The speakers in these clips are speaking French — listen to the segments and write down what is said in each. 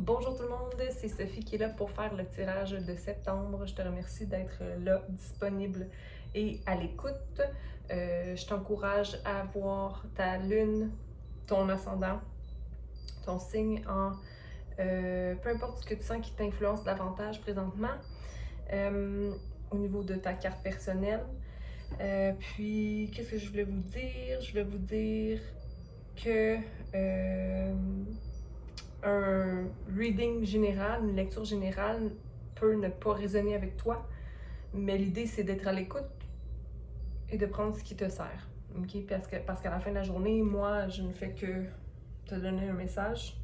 Bonjour tout le monde, c'est Sophie qui est là pour faire le tirage de septembre. Je te remercie d'être là, disponible et à l'écoute. Je t'encourage à voir ta lune, ton ascendant, ton signe en peu importe ce que tu sens qui t'influence davantage présentement au niveau de ta carte personnelle. Puis, qu'est-ce que je voulais vous dire? Je voulais vous dire que un reading général, une lecture générale peut ne pas résonner avec toi, mais l'idée c'est d'être à l'écoute et de prendre ce qui te sert. Okay? Parce qu'à la fin de la journée, moi, je ne fais que te donner un message.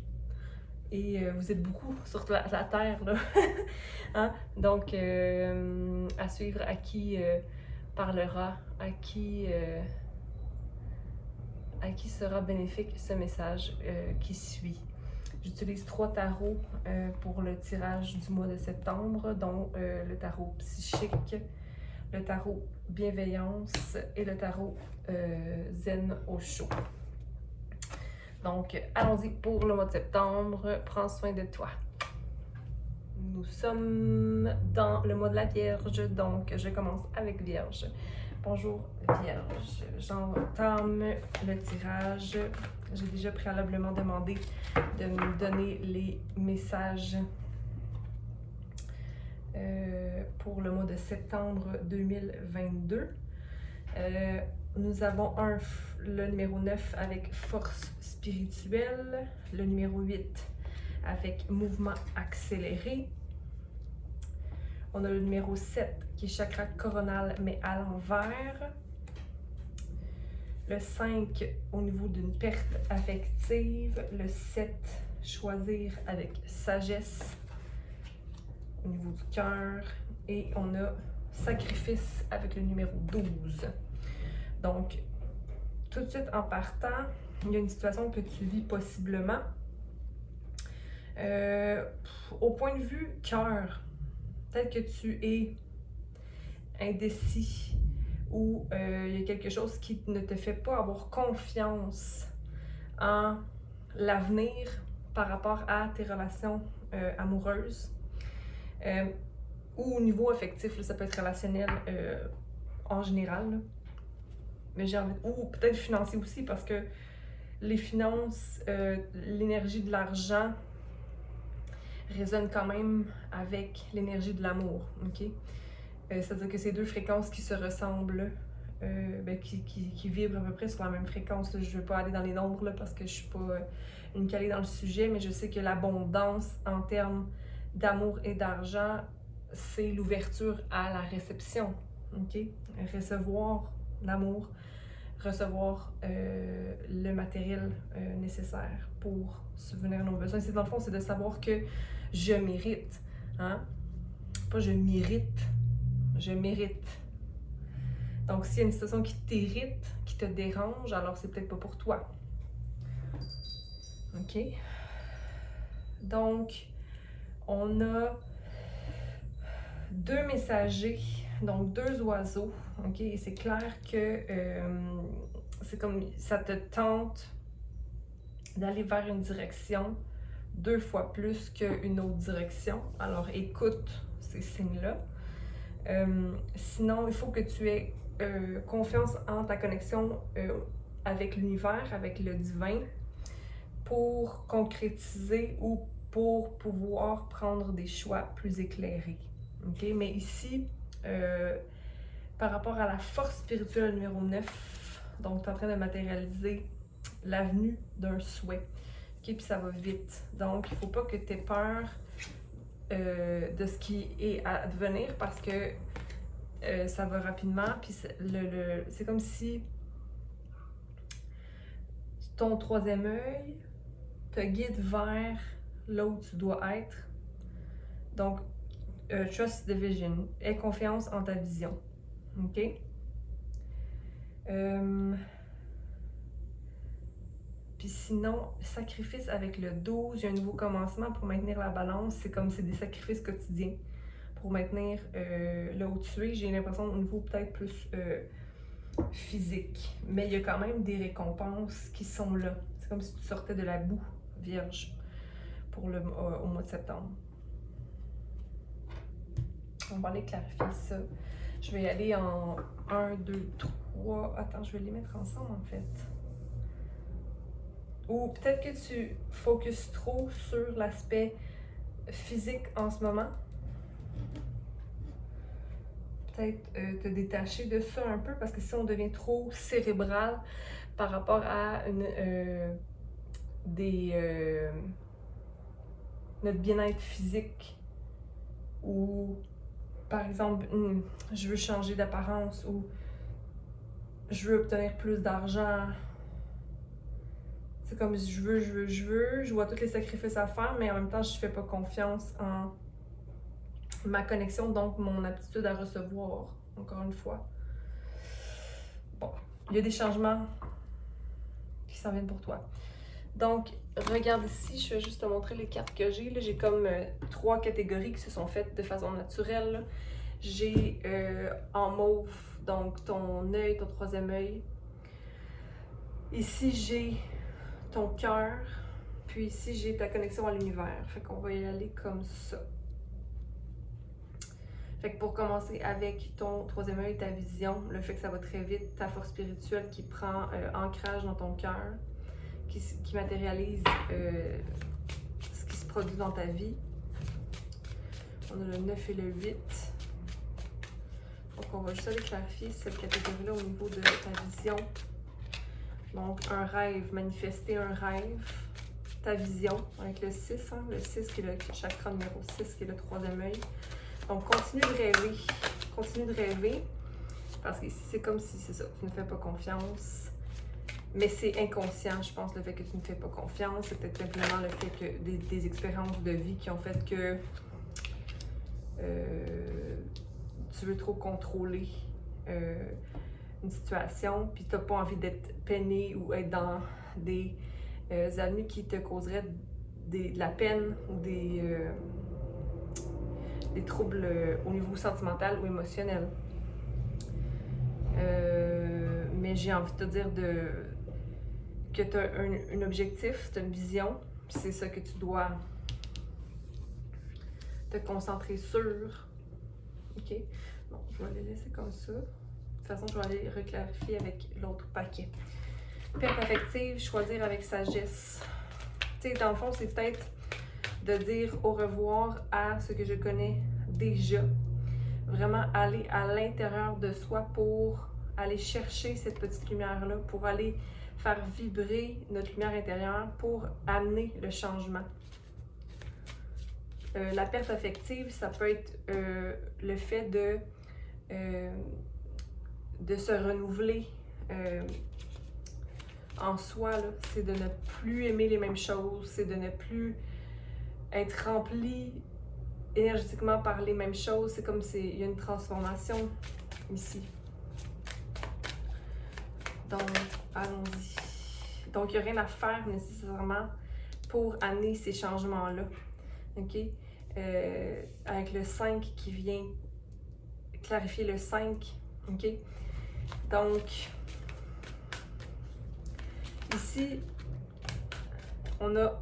Et vous êtes beaucoup sur la Terre, là. Hein? Donc, à suivre à qui parlera, à qui sera bénéfique ce message qui suit. J'utilise 3 tarots pour le tirage du mois de septembre, dont le tarot psychique, le tarot bienveillance et le tarot zen au chaud. Donc, allons-y pour le mois de septembre. Prends soin de toi. Nous sommes dans le mois de la Vierge, donc je commence avec Vierge. Bonjour Vierge, j'entame le tirage. J'ai déjà préalablement demandé de me donner les messages pour le mois de septembre 2022. Nous avons le numéro 9 avec force spirituelle, le numéro 8 avec mouvement accéléré. On a le numéro 7 qui est chakra coronal mais à l'envers. Le 5 au niveau d'une perte affective. Le 7, choisir avec sagesse au niveau du cœur. Et on a sacrifice avec le numéro 12. Donc, tout de suite en partant, il y a une situation que tu vis possiblement. Au point de vue cœur, peut-être que tu es indécis ou il y a quelque chose qui ne te fait pas avoir confiance en l'avenir par rapport à tes relations amoureuses ou au niveau affectif, là, ça peut être relationnel en général, là. Mais ou peut-être financier aussi, parce que les finances, l'énergie de l'argent résonne quand même avec l'énergie de l'amour, ok? C'est-à-dire que ces deux fréquences qui se ressemblent, qui vibrent à peu près sur la même fréquence. Là. Je ne veux pas aller dans les nombres là, parce que je ne suis pas une calée dans le sujet, mais je sais que l'abondance en termes d'amour et d'argent, c'est l'ouverture à la réception. Okay? Recevoir l'amour, recevoir le matériel nécessaire pour subvenir à nos besoins. C'est dans le fond, c'est de savoir que je mérite. Hein? Pas je mérite. Je mérite. Donc, s'il y a une situation qui t'irrite, qui te dérange, alors c'est peut-être pas pour toi. OK? Donc, on a 2 messagers, donc 2 oiseaux. OK? Et c'est clair que c'est comme ça te tente d'aller vers une direction 2 fois plus qu'une autre direction. Alors, écoute ces signes-là. Sinon, il faut que tu aies confiance en ta connexion avec l'univers, avec le divin, pour concrétiser ou pour pouvoir prendre des choix plus éclairés. Okay? Mais ici, par rapport à la force spirituelle numéro 9, donc tu es en train de matérialiser l'avenue d'un souhait. Okay? Puis ça va vite. Donc, il ne faut pas que tu aies peur de ce qui est à devenir parce que ça va rapidement, puis c'est comme si ton 3e œil te guide vers là où tu dois être. Donc, trust the vision, aie confiance en ta vision. OK? Puis sinon, sacrifice avec le 12, il y a un nouveau commencement pour maintenir la balance. C'est comme c'est des sacrifices quotidiens pour maintenir là où tu es. J'ai l'impression au niveau peut-être plus physique. Mais il y a quand même des récompenses qui sont là. C'est comme si tu sortais de la boue, Vierge, pour au mois de septembre. On va aller clarifier ça. Je vais y aller en 1, 2, 3. Attends, je vais les mettre ensemble en fait. Ou peut-être que tu focuses trop sur l'aspect physique en ce moment. Peut-être te détacher de ça un peu, parce que si on devient trop cérébral par rapport à notre bien-être physique, ou par exemple, je veux changer d'apparence, ou je veux obtenir plus d'argent. C'est comme je vois tous les sacrifices à faire, mais en même temps, je fais pas confiance en ma connexion, donc mon aptitude à recevoir, encore une fois. Bon, il y a des changements qui s'en viennent pour toi. Donc, regarde ici, je vais juste te montrer les cartes que j'ai. Là, j'ai comme 3 catégories qui se sont faites de façon naturelle. J'ai en mauve, donc ton œil, ton 3e œil. Ici, j'ai ton cœur. Puis ici, j'ai ta connexion à l'univers. Fait qu'on va y aller comme ça. Fait que pour commencer avec ton 3e œil, ta vision, le fait que ça va très vite, ta force spirituelle qui prend ancrage dans ton cœur, qui matérialise ce qui se produit dans ta vie. On a le 9 et le 8. Donc on va juste aller clarifier cette catégorie-là au niveau de ta vision. Donc un rêve, manifester un rêve. Ta vision avec le 6, hein, le 6 qui est le chakra numéro 6 qui est le 3e œil. Donc continue de rêver, parce que ici c'est comme si c'est ça, tu ne fais pas confiance. Mais c'est inconscient, je pense, le fait que tu ne fais pas confiance. C'est peut-être simplement le fait que des expériences de vie qui ont fait que tu veux trop contrôler une situation, puis tu n'as pas envie d'être peiné ou être dans des avenues qui te causeraient de la peine ou des troubles au niveau sentimental ou émotionnel. Mais j'ai envie de te dire que tu as un objectif, tu as une vision, puis c'est ça que tu dois te concentrer sur. OK? Bon, je vais les laisser comme ça. De toute façon, je vais aller reclarifier avec l'autre paquet. Perte affective, choisir avec sagesse. Tu sais, dans le fond, c'est peut-être de dire au revoir à ce que je connais déjà. Vraiment aller à l'intérieur de soi pour aller chercher cette petite lumière-là, pour aller faire vibrer notre lumière intérieure, pour amener le changement. La perte affective, ça peut être le fait de se renouveler en soi. C'est de ne plus aimer les mêmes choses, c'est de ne plus être rempli énergétiquement par les mêmes choses. C'est comme s'il y a une transformation ici. Donc, allons-y. Donc, il n'y a rien à faire nécessairement pour amener ces changements-là. OK? Avec le 5 qui vient clarifier le 5. OK? Donc, ici, on a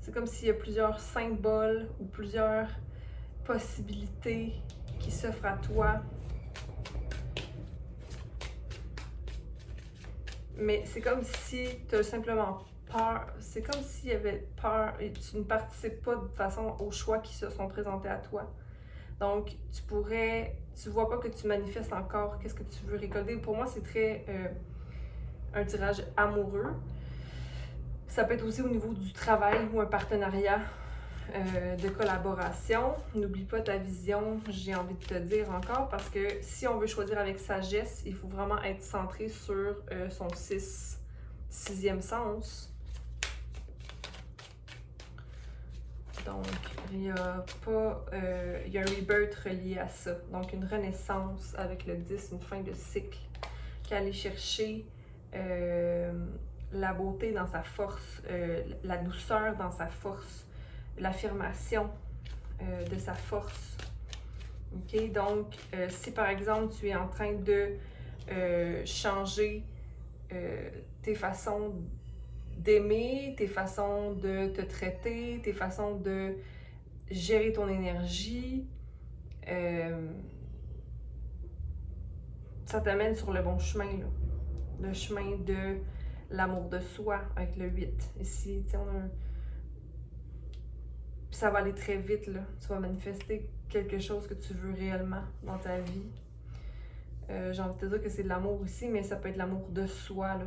c'est comme s'il y a plusieurs symboles ou plusieurs possibilités qui s'offrent à toi. Mais c'est comme si tu as simplement peur. C'est comme s'il y avait peur et tu ne participes pas de façon aux choix qui se sont présentés à toi. Donc, tu vois pas que tu manifestes encore qu'est-ce que tu veux récolter. Pour moi, c'est très un tirage amoureux. Ça peut être aussi au niveau du travail ou un partenariat de collaboration. N'oublie pas ta vision, j'ai envie de te dire encore, parce que si on veut choisir avec sagesse, il faut vraiment être centré sur son sixième sens. Donc, il y a un rebirth relié à ça. Donc, une renaissance avec le 10, une fin de cycle, qui allait chercher la beauté dans sa force, la douceur dans sa force, l'affirmation de sa force. OK? Donc, si par exemple, tu es en train de changer tes façons d'aimer, tes façons de te traiter, tes façons de gérer ton énergie. Ça t'amène sur le bon chemin, là. Le chemin de l'amour de soi avec le 8. Ici, on a un... Puis ça va aller très vite, là. Tu vas manifester quelque chose que tu veux réellement dans ta vie. J'ai envie de te dire que c'est de l'amour ici, mais ça peut être l'amour de soi, là.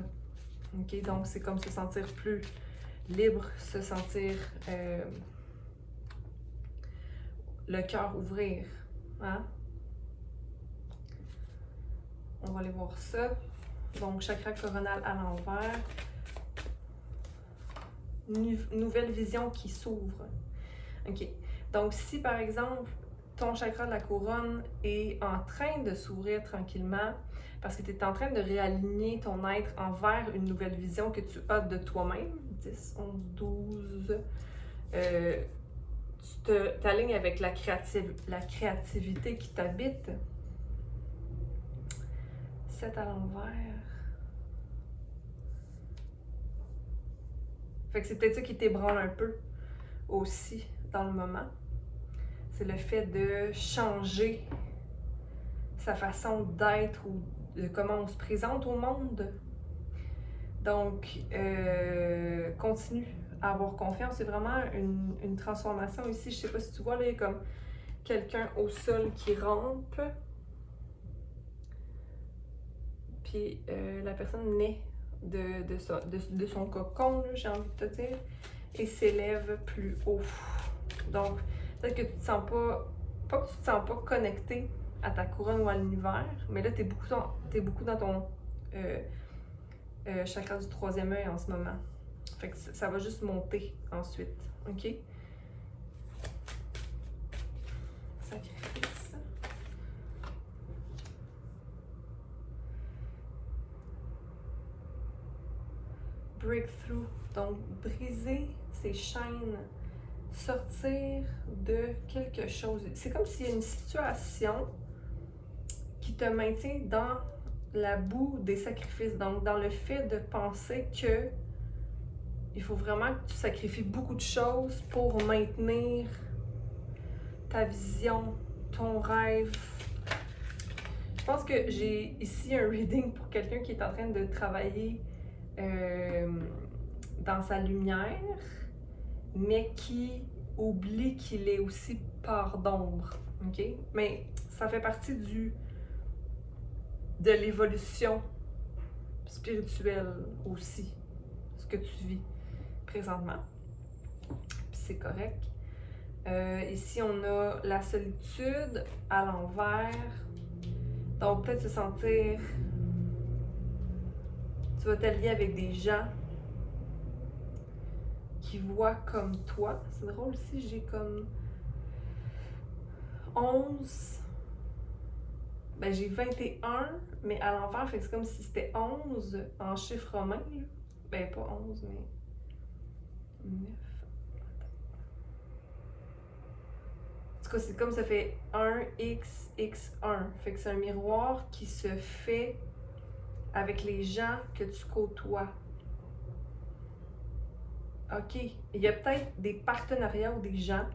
OK? Donc, c'est comme se sentir plus libre, se sentir le cœur ouvrir. Hein? On va aller voir ça. Donc, chakra coronal à l'envers. Nouvelle vision qui s'ouvre. OK. Donc, si par exemple, ton chakra de la couronne est en train de s'ouvrir tranquillement, parce que tu es en train de réaligner ton être envers une nouvelle vision que tu as de toi-même, 10, 11, 12, tu t'alignes avec la créativité qui t'habite. 7 à l'envers. Fait que c'est peut-être ça qui t'ébranle un peu aussi dans le moment. C'est le fait de changer sa façon d'être ou de comment on se présente au monde. Donc, continue à avoir confiance. C'est vraiment une transformation ici. Je sais pas si tu vois, là, il y a comme quelqu'un au sol qui rampe. Puis la personne naît de son cocon, j'ai envie de te dire, et s'élève plus haut. Donc, peut-être que tu te sens pas que tu te sens pas connecté à ta couronne ou à l'univers, mais là, t'es beaucoup dans ton chakra du 3e œil en ce moment. Fait que ça va juste monter ensuite, OK? Sacrifice. Breakthrough. Donc, briser ses chaînes, sortir de quelque chose. C'est comme s'il y a une situation qui te maintient dans la boue des sacrifices. Donc, dans le fait de penser que il faut vraiment que tu sacrifies beaucoup de choses pour maintenir ta vision, ton rêve. Je pense que j'ai ici un reading pour quelqu'un qui est en train de travailler dans sa lumière, mais qui oublie qu'il est aussi part d'ombre. OK? Mais ça fait partie de l'évolution spirituelle aussi, ce que tu vis présentement. Puis c'est correct. Ici, on a la solitude à l'envers. Donc, peut-être se sentir... Tu vas t'allier avec des gens qui voient comme toi. C'est drôle, ici, j'ai comme 11... Ben, j'ai 21, mais à l'envers, fait que c'est comme si c'était 11 en chiffre romain. Ben, pas 11, mais 9. En tout cas, c'est comme ça fait 1x1. Fait que c'est un miroir qui se fait avec les gens que tu côtoies. OK. Il y a peut-être des partenariats ou des gens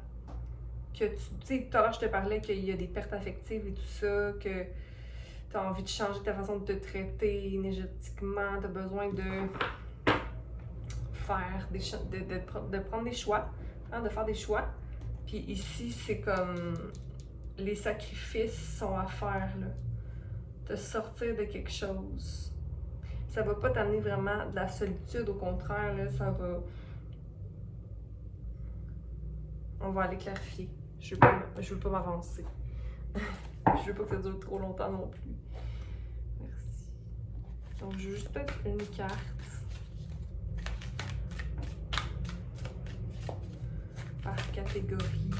que tu sais, tout à l'heure, je te parlais qu'il y a des pertes affectives et tout ça, que tu as envie de changer ta façon de te traiter énergétiquement, tu as besoin de faire de prendre des choix, hein, de faire des choix. Puis ici, c'est comme les sacrifices sont à faire, là. Te sortir de quelque chose. Ça va pas t'amener vraiment de la solitude, au contraire, là, ça va... On va aller clarifier. Je veux pas m'avancer. Je veux pas que ça dure trop longtemps non plus. Merci. Donc, je veux juste peut-être une carte. Par catégorie.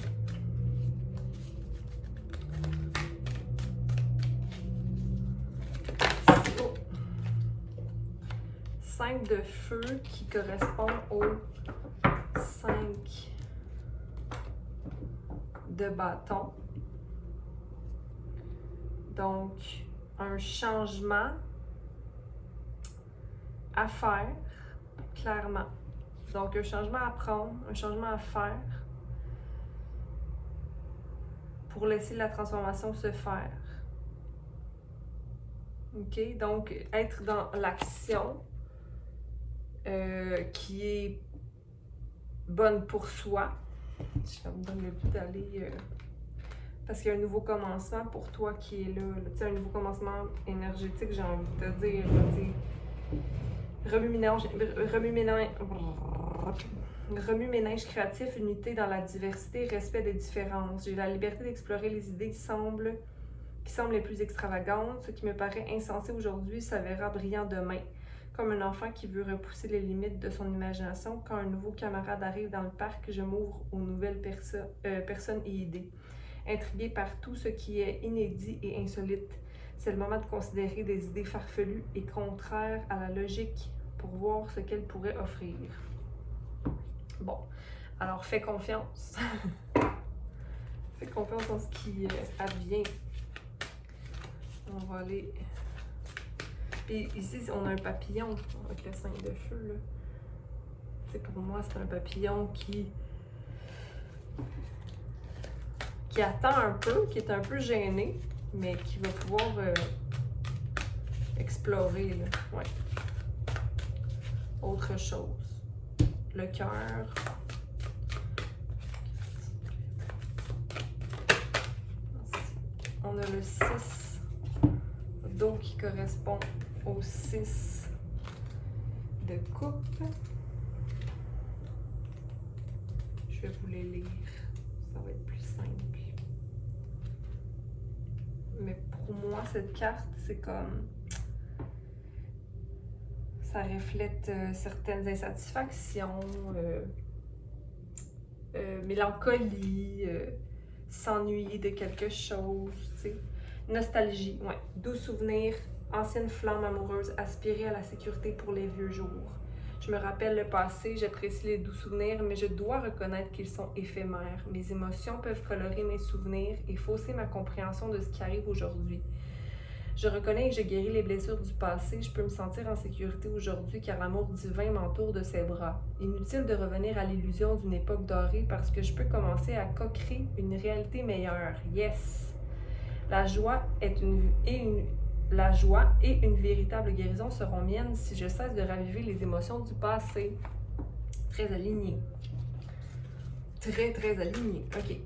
Oh. 5 de feu qui correspond au 5 de bâton. Donc, un changement à faire, clairement. Donc, un changement à prendre, un changement à faire pour laisser la transformation se faire. OK? Donc, être dans l'action qui est bonne pour soi. Ça me donne le goût d'aller... parce qu'il y a un nouveau commencement pour toi qui est là. Tu sais, un nouveau commencement énergétique, j'ai envie de te dire. Remue-ménage créatif, unité dans la diversité, respect des différences. J'ai la liberté d'explorer les idées qui semblent les plus extravagantes. Ce qui me paraît insensé aujourd'hui s'avérera brillant demain. Comme un enfant qui veut repousser les limites de son imagination, quand un nouveau camarade arrive dans le parc, je m'ouvre aux nouvelles personnes et idées. Intriguée par tout ce qui est inédit et insolite, c'est le moment de considérer des idées farfelues et contraires à la logique pour voir ce qu'elles pourraient offrir. Bon, alors fais confiance. Fais confiance en ce qui advient. On va aller... Puis ici, on a un papillon avec le 5 de feu, là. C'est pour moi, c'est un papillon qui attend un peu, qui est un peu gêné, mais qui va pouvoir explorer, là. Ouais. Autre chose. Le cœur. On a le 6 d'eau qui correspond au 6 de coupe. Je vais vous les lire. Ça va être plus simple. Mais pour moi, cette carte, c'est comme... ça reflète certaines insatisfactions, mélancolie, s'ennuyer de quelque chose, tu sais. Nostalgie, ouais. Doux souvenirs, ancienne flamme amoureuse, aspirer à la sécurité pour les vieux jours. Je me rappelle le passé, j'apprécie les doux souvenirs, mais je dois reconnaître qu'ils sont éphémères. Mes émotions peuvent colorer mes souvenirs et fausser ma compréhension de ce qui arrive aujourd'hui. Je reconnais que je guéris les blessures du passé, je peux me sentir en sécurité aujourd'hui car l'amour divin m'entoure de ses bras. Inutile de revenir à l'illusion d'une époque dorée parce que je peux commencer à co-créer une réalité meilleure. Yes! La joie et une véritable guérison seront miennes si je cesse de raviver les émotions du passé. Très aligné. Très, très aligné. OK.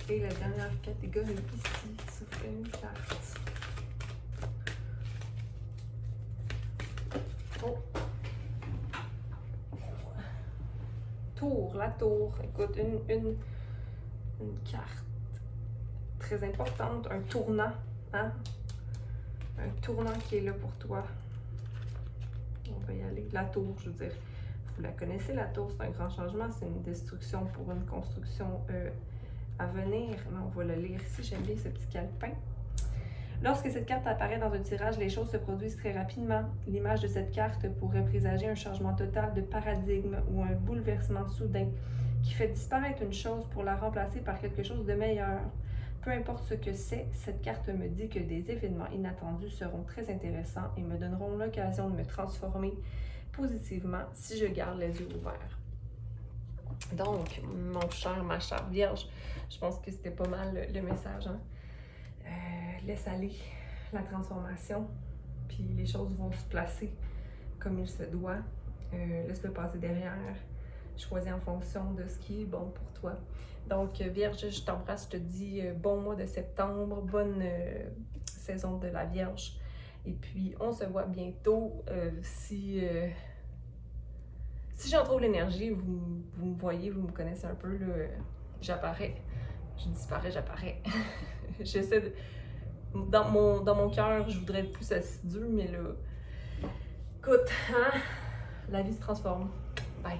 Et la dernière catégorie ici, ça fait une carte. Oh. Tour, la tour. Écoute, une carte très importante, un tournant, hein? Un tournant qui est là pour toi. On va y aller. La tour, je veux dire, vous la connaissez, la tour, c'est un grand changement, c'est une destruction pour une construction à venir. Mais on va le lire ici, j'aime bien ce petit calepin. Lorsque cette carte apparaît dans un tirage, les choses se produisent très rapidement. L'image de cette carte pourrait présager un changement total de paradigme ou un bouleversement soudain qui fait disparaître une chose pour la remplacer par quelque chose de meilleur. Peu importe ce que c'est, cette carte me dit que des événements inattendus seront très intéressants et me donneront l'occasion de me transformer positivement si je garde les yeux ouverts. Donc, mon cher, ma chère Vierge, je pense que c'était pas mal le message, hein? Laisse aller la transformation, puis les choses vont se placer comme il se doit. Laisse-le passer derrière. Choisis en fonction de ce qui est bon pour toi. Donc, Vierge, je t'embrasse, je te dis bon mois de septembre, bonne saison de la Vierge. Et puis, on se voit bientôt. Si j'en trouve l'énergie, vous me voyez, vous me connaissez un peu, là, j'apparais. Je disparais, j'apparais. J'essaie de... Dans mon cœur, je voudrais être plus assidu, mais là... Écoute, hein? La vie se transforme. Bye.